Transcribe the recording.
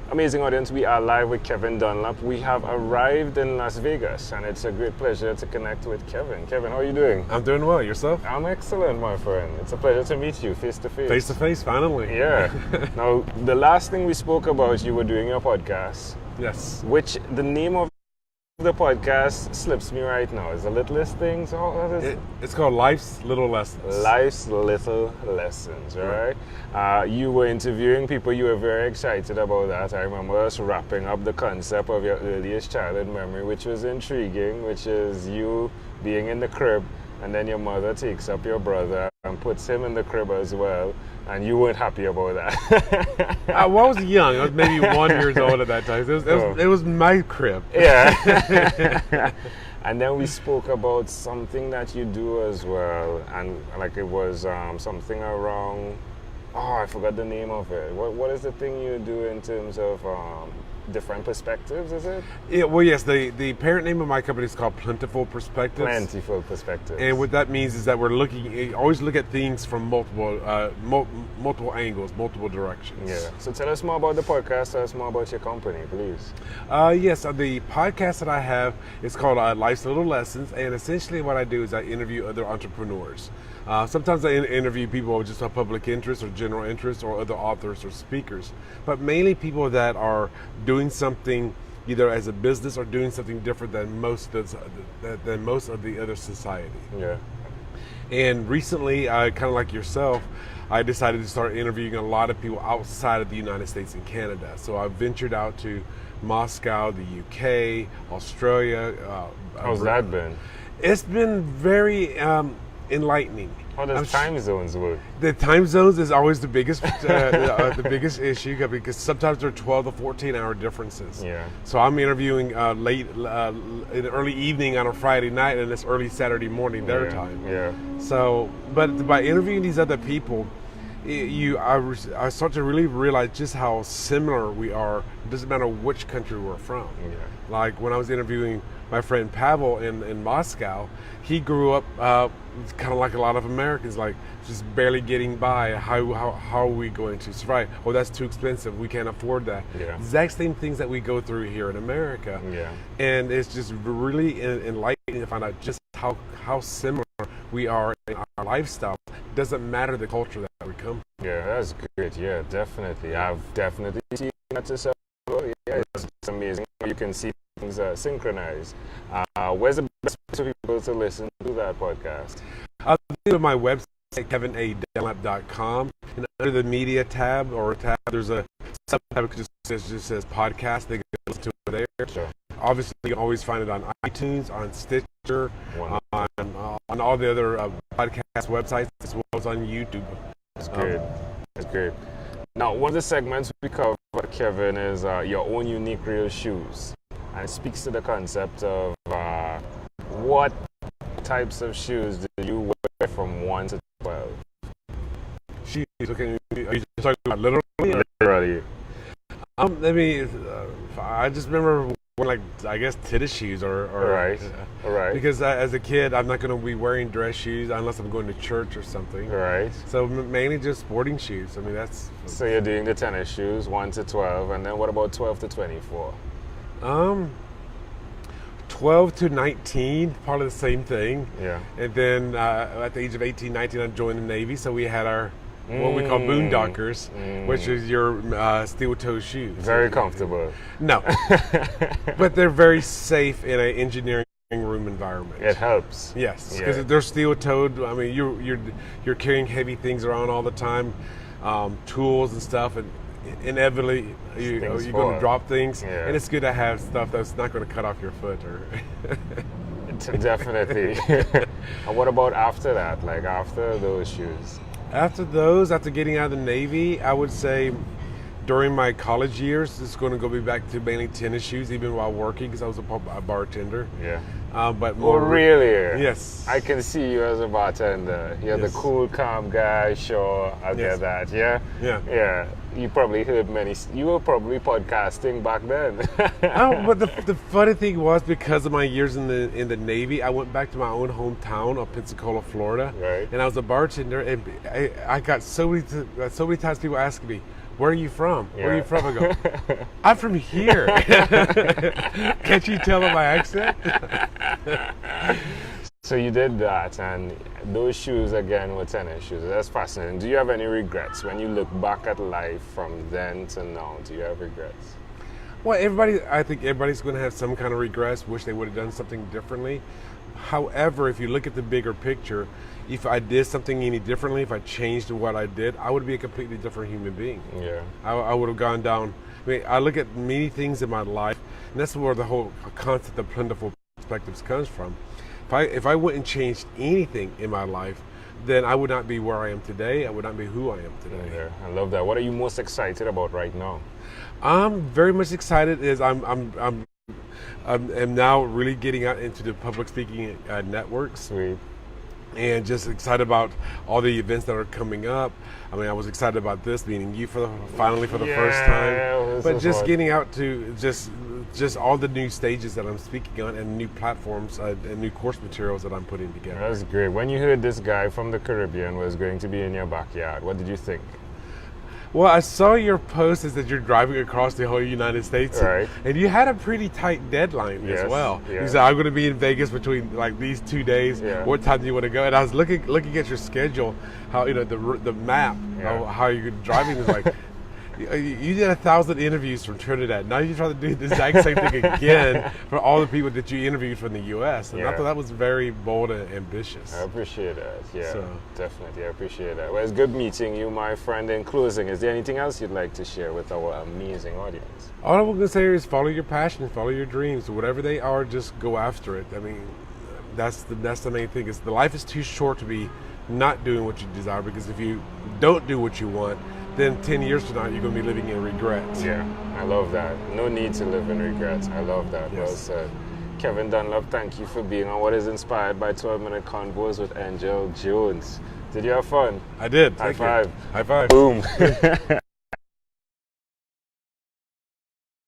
Amazing audience, we are live with Kevin Dunlap. We have arrived in Las Vegas and it's a great pleasure to connect with Kevin. Kevin, how are you doing? I'm doing well. Yourself? I'm excellent, my friend. It's a pleasure to meet you face to face. Face to face, finally. Yeah. Now, the last thing we spoke about, you were doing your podcast. Yes. Which the name of the podcast slips me right now. Is The Littlest Things? What is it? It's called Life's Little Lessons. Life's Little Lessons, right? You were interviewing people. You were very excited about that. I remember us wrapping up the concept of your earliest childhood memory, which was intriguing, which is you being in the crib, and then your mother takes up your brother and puts him in the crib as well, and you weren't happy about that. I was young. I was maybe 1 year old at that time. It was my crib. Yeah. And then we spoke about something that you do as well, and like it was something around, I forgot the name of it. What is the thing you do in terms of different perspectives, is it? Yeah, well, yes, the parent name of my company is called Plentiful Perspectives. Plentiful Perspectives. And what that means is that we're always look at things from multiple angles, multiple directions. Yeah. So tell us more about the podcast. Tell us more about your company, please. Yes, the podcast that I have is called Life's Little Lessons, and essentially what I do is I interview other entrepreneurs. Sometimes I interview people with just a public interest or general interest or other authors or speakers, but mainly people that are doing something either as a business or doing something different than most of the other society. Yeah. And recently, kind of like yourself, I decided to start interviewing a lot of people outside of the United States and Canada. So I ventured out to Moscow, the UK, Australia. How's that been? It's been very enlightening. How does time zones work? The time zones is always the biggest the biggest issue, because sometimes there are 12 to 14 hour differences. Yeah. So I'm interviewing late in the early evening on a Friday night, and it's early Saturday morning their time. Yeah. So, but by interviewing these other people, I start to really realize just how similar we are. It doesn't matter which country we're from. Yeah. Like when I was interviewing my friend Pavel in Moscow, he grew up kind of like a lot of Americans, like just barely getting by. How are we going to survive? Oh, that's too expensive. We can't afford that. Yeah. Exact same things that we go through here in America. Yeah. And it's just really enlightening to find out just how similar we are in our lifestyle. It doesn't matter the culture that we come from. Yeah, that's great. Yeah, definitely. I've definitely seen that as well. Yeah, it's amazing. You can see things synchronized. Where's the best place for people to listen to that podcast? I'll go to my website, kevinadunlap.com, and under the media tab there's a subtab that just says podcast. They can listen to it there. Sure. Obviously, you can always find it on iTunes, on Stitcher, on all the other podcast websites, as well as on YouTube. That's great. That's great. Now, one of the segments we cover, Kevin, is your own unique real shoes. And it speaks to the concept of what types of shoes do you wear from 1 to 12? Shoes, okay. Are you talking about literally? Literally. I just remember wearing, I guess, tennis shoes or right. Because as a kid, I'm not going to be wearing dress shoes unless I'm going to church or something. Right. So mainly just sporting shoes. I mean, that's. So you're doing the tennis shoes, 1 to 12, and then what about 12 to 24? 12 to 19, probably the same thing. Yeah. And then at the age of 18, 19, I joined the Navy, so we had our what we call boondockers, which is your steel-toe shoes. Very comfortable. No, but they're very safe in an engineering room environment. It helps. Yes, because they're steel-toed. I mean, you're carrying heavy things around all the time, tools and stuff, and inevitably you're going to drop things, and it's good to have stuff that's not going to cut off your foot or. Definitely. And what about after that? Like after those shoes? After getting out of the Navy, I would say during my college years, it's going to go back to mainly tennis shoes, even while working, because I was a bartender. Yeah. But more. Oh, really? Yes. I can see you as a bartender. You're the cool, calm guy. Sure, I'll get that. Yeah. Yeah. Yeah. You probably heard you were probably podcasting back then. But the funny thing was, because of my years in the Navy, I went back to my own hometown of Pensacola, Florida. Right. And I was a bartender, and I got so many times people asking me, where are you from? Where are Yeah. you from? I go, I'm from here. Can't you tell by my accent? So you did that, and those shoes again were tennis shoes. That's fascinating. Do you have any regrets when you look back at life from then to now? Do you have regrets? Well, I think everybody's going to have some kind of regrets, wish they would have done something differently. However, if you look at the bigger picture, if I did something any differently, if I changed what I did, I would be a completely different human being. Yeah. I would have gone down. I mean, I look at many things in my life, and that's where the whole concept of plentiful perspectives comes from. If I wouldn't change anything in my life, then I would not be where I am today. I would not be who I am today. Yeah, I love that. What are you most excited about right now? I'm very much excited. I'm now really getting out into the public speaking networks. Sweet. And just excited about all the events that are coming up. I mean, I was excited about this, meeting you finally for the first time. But just getting out to just all the new stages that I'm speaking on, and new platforms and new course materials that I'm putting together. That's great. When you heard this guy from the Caribbean was going to be in your backyard, what did you think? Well, I saw your post is that you're driving across the whole United States, right? And you had a pretty tight deadline as well. Yeah. You said, I'm going to be in Vegas between like these 2 days. Yeah. What time do you want to go? And I was looking at your schedule, how the map, Yeah. how you're driving is like. You did 1,000 interviews from Trinidad. Now you're trying to do the exact same thing again for all the people that you interviewed from the U.S. And I thought that was very bold and ambitious. I appreciate that. Yeah, So. definitely. I appreciate that. Well, it's good meeting you, my friend. In closing, is there anything else you'd like to share with our amazing audience? All I'm going to say is follow your passion, follow your dreams. Whatever they are, just go after it. I mean, that's the main thing. Is the life is too short to be not doing what you desire, because if you don't do what you want, then 10 years from now, you're going to be living in regrets. Yeah, I love that. No need to live in regrets. I love that. Yes. Well said. Kevin Dunlap, thank you for being on What is Inspired by 12-Minute Convos with Angel Jones. Did you have fun? I did. High Thank you. five. High five. Boom.